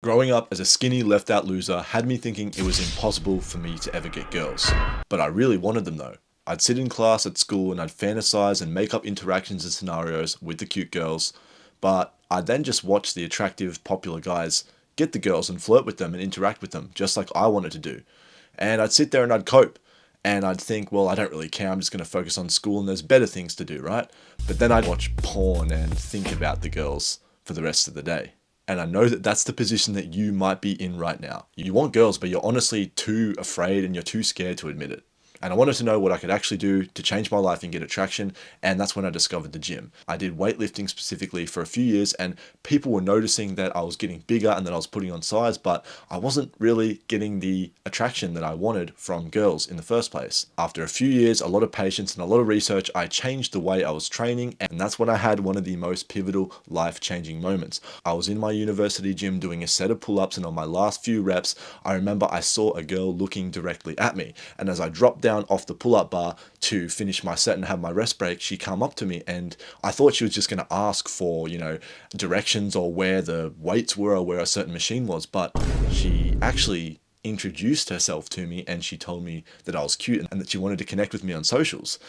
Growing up as a skinny left out loser had me thinking it was impossible for me to ever get girls. But I really wanted them though. I'd sit in class at school and I'd fantasize and make up interactions and scenarios with the cute girls, but I'd then just watch the attractive, popular guys get the girls and flirt with them and interact with them just like I wanted to do. And I'd sit there and I'd cope. And I'd think, well, I don't really care. I'm just going to focus on school and there's better things to do, right? But then I'd watch porn and think about the girls for the rest of the day. And I know that that's the position that you might be in right now. You want girls, but you're honestly too afraid and you're too scared to admit it. And I wanted to know what I could actually do to change my life and get attraction, and that's when I discovered the gym. I did weightlifting specifically for a few years, and people were noticing that I was getting bigger and that I was putting on size, but I wasn't really getting the attraction that I wanted from girls in the first place. After a few years, a lot of patience, and a lot of research, I changed the way I was training, and that's when I had one of the most pivotal life-changing moments. I was in my university gym doing a set of pull-ups, and on my last few reps, I remember I saw a girl looking directly at me, and as I dropped down off the pull-up bar to finish my set and have my rest break, she came up to me and I thought she was just going to ask for, directions or where the weights were or where a certain machine was, but she actually introduced herself to me and she told me that I was cute and that she wanted to connect with me on socials.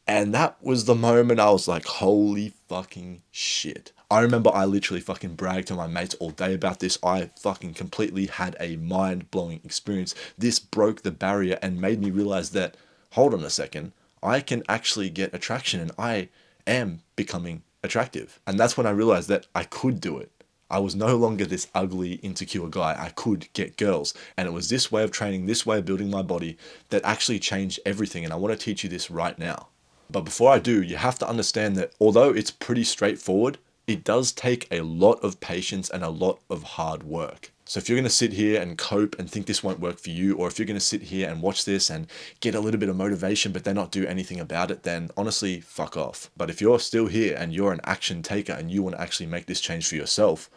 And that was the moment I was like, holy fucking shit. I remember I literally fucking bragged to my mates all day about this. I fucking completely had a mind-blowing experience. This broke the barrier and made me realize that, hold on a second, I can actually get attraction and I am becoming attractive. And that's when I realized that I could do it. I was no longer this ugly, insecure guy. I could get girls. And it was this way of training, this way of building my body that actually changed everything. And I want to teach you this right now. But before I do, you have to understand that although it's pretty straightforward, it does take a lot of patience and a lot of hard work. So if you're going to sit here and cope and think this won't work for you, or if you're going to sit here and watch this and get a little bit of motivation but then not do anything about it, then honestly, fuck off. But if you're still here and you're an action taker and you want to actually make this change for yourself,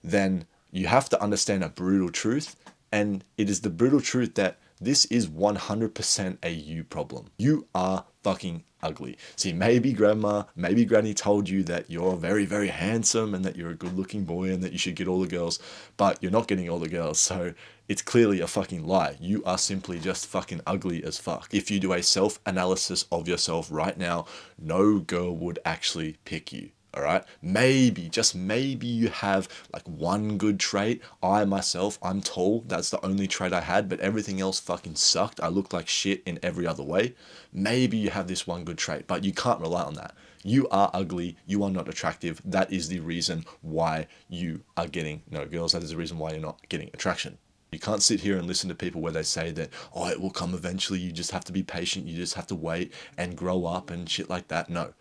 then you have to understand a brutal truth. And it is the brutal truth that this is 100% a you problem. You are fucking ugly. See, maybe grandma, maybe granny told you that you're very, very handsome and that you're a good looking boy and that you should get all the girls, but you're not getting all the girls. So it's clearly a fucking lie. You are simply just fucking ugly as fuck. If you do a self-analysis of yourself right now, no girl would actually pick you. All right, maybe, just maybe you have like one good trait. I myself, I'm tall. That's the only trait I had, but everything else fucking sucked. I looked like shit in every other way. Maybe you have this one good trait, but you can't rely on that. You are ugly. You are not attractive. That is the reason why you are getting no girls. That is the reason why you're not getting attraction. You can't sit here and listen to people where they say that, oh, it will come eventually. You just have to be patient. You just have to wait and grow up and shit like that. No.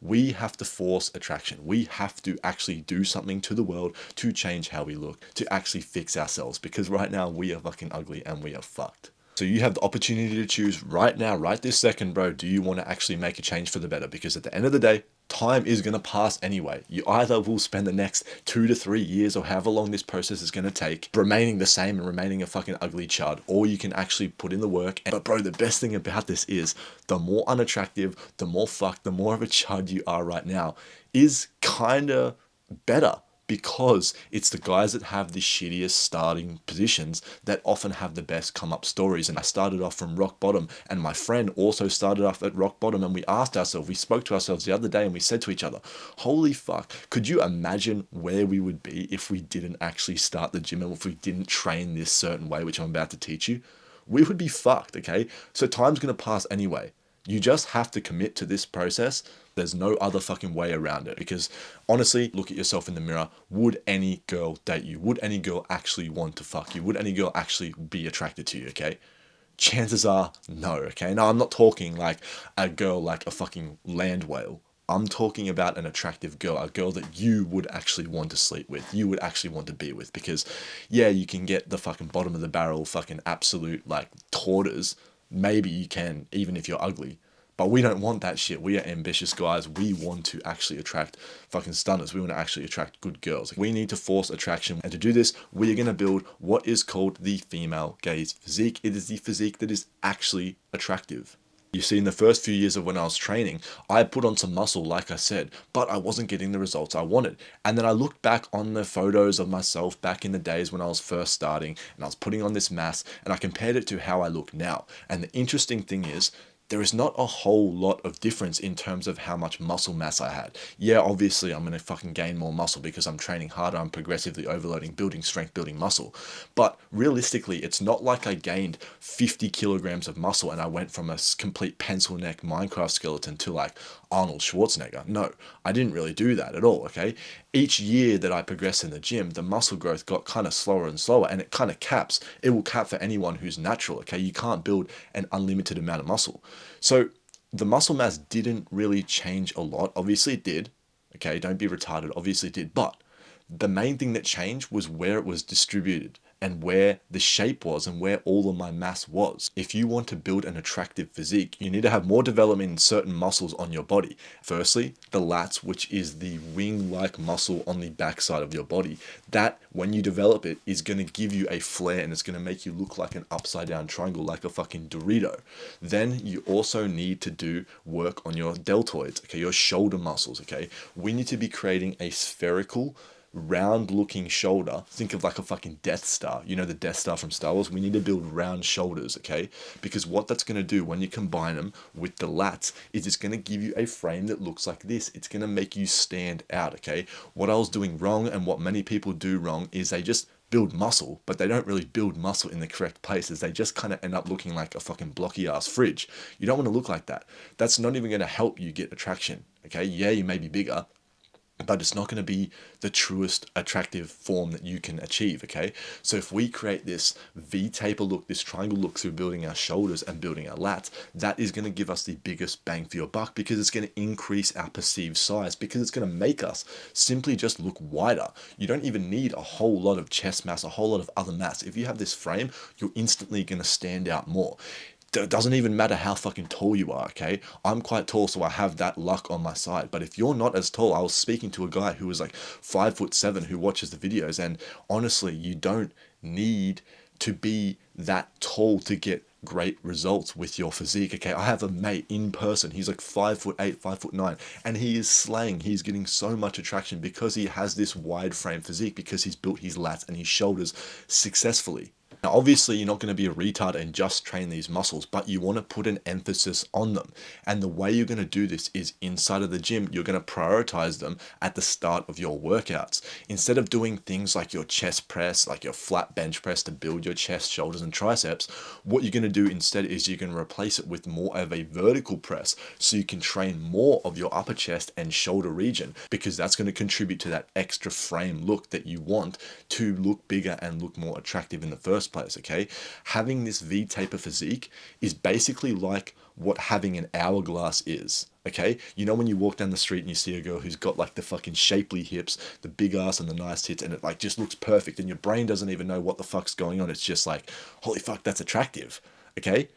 We have to force attraction. We have to actually do something to the world to change how we look, to actually fix ourselves, because right now we are fucking ugly and we are fucked. So you have the opportunity to choose right now, right this second, bro. Do you want to actually make a change for the better? Because at the end of the day, time is going to pass anyway. You either will spend the next 2 to 3 years or however long this process is going to take remaining the same and remaining a fucking ugly chud, or you can actually put in the work. But bro, the best thing about this is the more unattractive, the more fucked, the more of a chud you are right now is kind of better, because it's the guys that have the shittiest starting positions that often have the best come up stories. And I started off from rock bottom, and my friend also started off at rock bottom, and we asked ourselves, we spoke to ourselves the other day and we said to each other, holy fuck, could you imagine where we would be if we didn't actually start the gym and if we didn't train this certain way, which I'm about to teach you? We would be fucked, okay? So time's gonna pass anyway. You just have to commit to this process. There's no other fucking way around it. Because honestly, look at yourself in the mirror. Would any girl date you? Would any girl actually want to fuck you? Would any girl actually be attracted to you, okay? Chances are no, okay? Now, I'm not talking like a girl like a fucking land whale. I'm talking about an attractive girl, a girl that you would actually want to sleep with, you would actually want to be with. Because, yeah, you can get the fucking bottom of the barrel, fucking absolute, like, tortoise. Maybe you can, even if you're ugly. But we don't want that shit. We are ambitious guys. We want to actually attract fucking stunners. We want to actually attract good girls. We need to force attraction. And to do this, we are going to build what is called the female gaze physique. It is the physique that is actually attractive. You see, in the first few years of when I was training, I put on some muscle, like I said, but I wasn't getting the results I wanted. And then I looked back on the photos of myself back in the days when I was first starting and I was putting on this mass and I compared it to how I look now. And the interesting thing is, there is not a whole lot of difference in terms of how much muscle mass I had. Yeah, obviously I'm going to fucking gain more muscle because I'm training harder, I'm progressively overloading, building strength, building muscle. But realistically, it's not like I gained 50 kilograms of muscle and I went from a complete pencil neck Minecraft skeleton to like Arnold Schwarzenegger. No, I didn't really do that at all, okay? Each year that I progressed in the gym, the muscle growth got kind of slower and slower, and it kind of caps. It will cap for anyone who's natural, okay? You can't build an unlimited amount of muscle. So the muscle mass didn't really change a lot. Obviously it did, okay? Don't be retarded. Obviously it did, but the main thing that changed was where it was distributed and where the shape was and where all of my mass was. If you want to build an attractive physique, you need to have more development in certain muscles on your body. Firstly, the lats, which is the wing-like muscle on the backside of your body. That, when you develop it, is going to give you a flare and it's going to make you look like an upside-down triangle, like a fucking Dorito. Then you also need to do work on your deltoids, okay, your shoulder muscles, okay? We need to be creating a spherical, round looking shoulder. Think of like a fucking Death Star. You know the Death Star from Star Wars? We need to build round shoulders, okay? Because what that's going to do when you combine them with the lats is it's going to give you a frame that looks like this. It's going to make you stand out, okay? What I was doing wrong and what many people do wrong is they just build muscle, but they don't really build muscle in the correct places. They just kind of end up looking like a fucking blocky ass fridge. You don't want to look like that. That's not even going to help you get attraction, okay? Yeah, you may be bigger, but it's not going to be the truest attractive form that you can achieve, okay? So if we create this V-taper look, this triangle look through building our shoulders and building our lats, that is going to give us the biggest bang for your buck because it's going to increase our perceived size, because it's going to make us simply just look wider. You don't even need a whole lot of chest mass, a whole lot of other mass. If you have this frame, you're instantly going to stand out more. It doesn't even matter how fucking tall you are, okay? I'm quite tall, so I have that luck on my side. But if you're not as tall, I was speaking to a guy who was like 5'7" who watches the videos, and honestly, you don't need to be that tall to get great results with your physique, okay? I have a mate in person, he's like 5'8", 5'9", and he is slaying. He's getting so much attraction because he has this wide frame physique, because he's built his lats and his shoulders successfully. Now, obviously, you're not going to be a retard and just train these muscles, but you want to put an emphasis on them. And the way you're going to do this is inside of the gym, you're going to prioritize them at the start of your workouts. Instead of doing things like your chest press, like your flat bench press to build your chest, shoulders, and triceps, what you're going to do instead is you're going to replace it with more of a vertical press so you can train more of your upper chest and shoulder region, because that's going to contribute to that extra frame look that you want to look bigger and look more attractive in the first place, okay? Having this V-taper physique is basically like what having an hourglass is, okay? You know when you walk down the street and you see a girl who's got like the fucking shapely hips, the big ass and the nice tits, and it like just looks perfect, and your brain doesn't even know what the fuck's going on. It's just like, holy fuck, that's attractive, okay?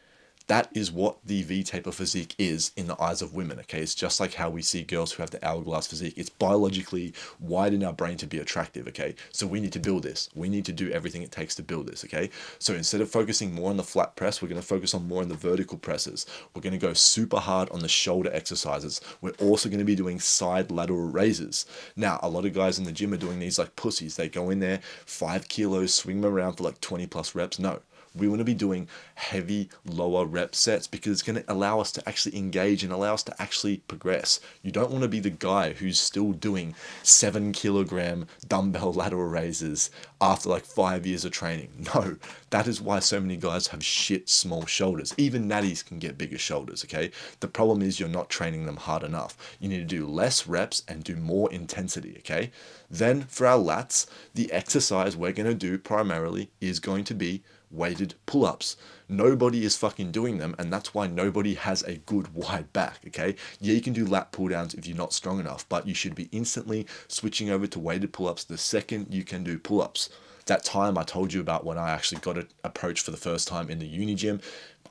That is what the V-taper physique is in the eyes of women, okay? It's just like how we see girls who have the hourglass physique. It's biologically wired in our brain to be attractive, okay? So we need to build this. We need to do everything it takes to build this, okay? So instead of focusing more on the flat press, we're going to focus on more on the vertical presses. We're going to go super hard on the shoulder exercises. We're also going to be doing side lateral raises. Now, a lot of guys in the gym are doing these like pussies. They go in there, 5 kilos, swing them around for like 20 plus reps. No. We want to be doing heavy lower rep sets because it's going to allow us to actually engage and allow us to actually progress. You don't want to be the guy who's still doing 7 kilogram dumbbell lateral raises after like 5 years of training. No, that is why so many guys have shit small shoulders. Even natties can get bigger shoulders, okay? The problem is you're not training them hard enough. You need to do less reps and do more intensity, okay? Then for our lats, the exercise we're going to do primarily is going to be weighted pull-ups. Nobody is fucking doing them, and that's why nobody has a good wide back, okay? Yeah, you can do lat pull-downs if you're not strong enough, but you should be instantly switching over to weighted pull-ups the second you can do pull-ups. That time I told you about when I actually got approached for the first time in the uni gym,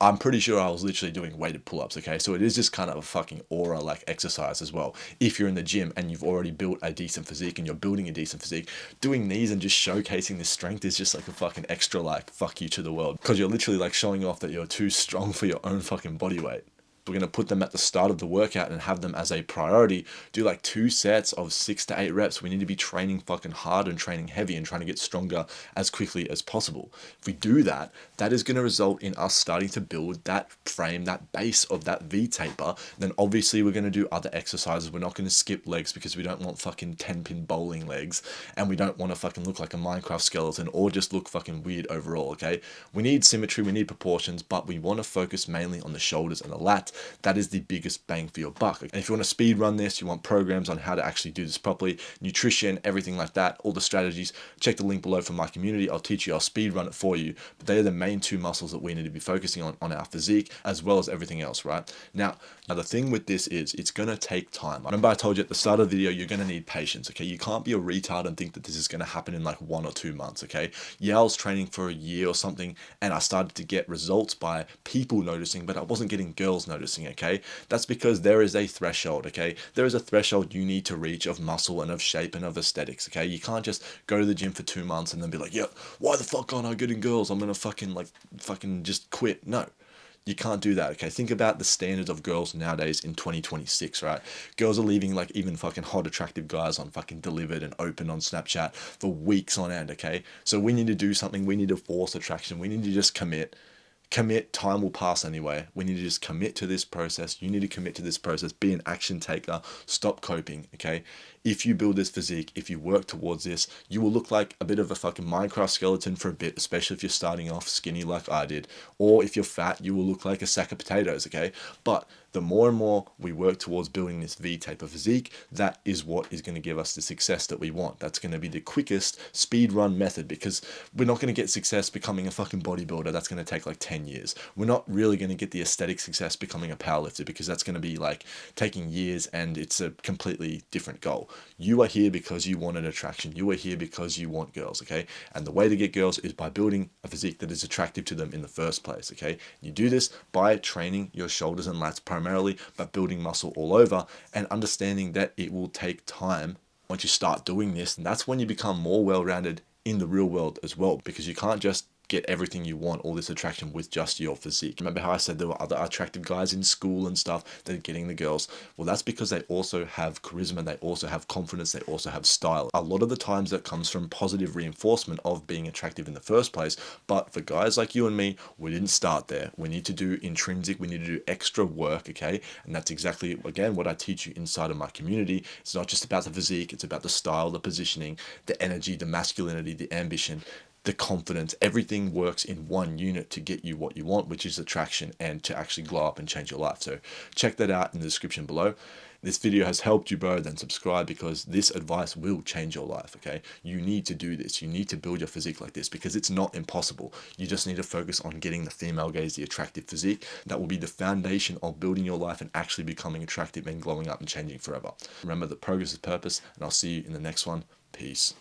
I'm pretty sure I was literally doing weighted pull-ups, okay? So it is just kind of a fucking aura like exercise as well. If you're in the gym and you've already built a decent physique and you're building a decent physique, doing these and just showcasing this strength is just like a fucking extra like fuck you to the world, because you're literally like showing off that you're too strong for your own fucking body weight. We're going to put them at the start of the workout and have them as a priority. Do like 2 sets of 6 to 8 reps. We need to be training fucking hard and training heavy and trying to get stronger as quickly as possible. If we do that, that is going to result in us starting to build that frame, that base of that V taper. Then obviously we're going to do other exercises. We're not going to skip legs because we don't want fucking 10-pin bowling legs, and we don't want to fucking look like a Minecraft skeleton or just look fucking weird overall, okay? We need symmetry, we need proportions, but we want to focus mainly on the shoulders and the lats. That is the biggest bang for your buck. And if you want to speed run this, you want programs on how to actually do this properly, nutrition, everything like that, all the strategies, check the link below for my community. I'll teach you, I'll speed run it for you. But they are the main 2 muscles that we need to be focusing on our physique, as well as everything else, right? Now the thing with this is it's going to take time. Remember I told you at the start of the video, you're going to need patience, okay? You can't be a retard and think that this is going to happen in like 1 or 2 months, okay? Yeah, I was training for a year or something, and I started to get results by people noticing, but I wasn't getting girls noticing, okay? That's because there is a threshold, okay? There is a threshold you need to reach of muscle and of shape and of aesthetics, okay? You can't just go to the gym for 2 months and then be like, yeah, why the fuck aren't I getting girls? I'm gonna fucking just quit. No. You can't do that, okay? Think about the standards of girls nowadays in 2026, right? Girls are leaving like even fucking hot, attractive guys on fucking Delivered and Open on Snapchat for weeks on end, okay? So we need to do something. We need to force attraction. We need to just commit. Time will pass anyway. We need to just commit to this process. You need to commit to this process. Be an action taker. Stop coping, okay? If you build this physique, if you work towards this, you will look like a bit of a fucking Minecraft skeleton for a bit, especially if you're starting off skinny like I did. Or if you're fat, you will look like a sack of potatoes, okay? But the more and more we work towards building this V-taper physique, that is what is going to give us the success that we want. That's going to be the quickest speed run method, because we're not going to get success becoming a fucking bodybuilder. That's going to take like 10 years. We're not really going to get the aesthetic success becoming a powerlifter, because that's going to be like taking years, and it's a completely different goal. You are here because you want an attraction. You are here because you want girls, okay? And the way to get girls is by building a physique that is attractive to them in the first place, okay? You do this by training your shoulders and lats primarily, but building muscle all over, and understanding that it will take time. Once you start doing this, and that's when you become more well-rounded in the real world as well, because you can't just get everything you want, all this attraction, with just your physique. Remember how I said there were other attractive guys in school and stuff that are getting the girls? Well, that's because they also have charisma, they also have confidence, they also have style. A lot of the times that comes from positive reinforcement of being attractive in the first place. But for guys like you and me, we didn't start there. We need to do intrinsic, we need to do extra work, okay? And that's exactly, again, what I teach you inside of my community. It's not just about the physique, it's about the style, the positioning, the energy, the masculinity, the ambition, the confidence. Everything works in one unit to get you what you want, which is attraction, and to actually glow up and change your life. So check that out in the description below. This video has helped you, bro, then subscribe, because this advice will change your life, okay? You need to do this. You need to build your physique like this, because it's not impossible. You just need to focus on getting the female gaze, the attractive physique. That will be the foundation of building your life and actually becoming attractive and glowing up and changing forever. Remember that progress is purpose, and I'll see you in the next one. Peace.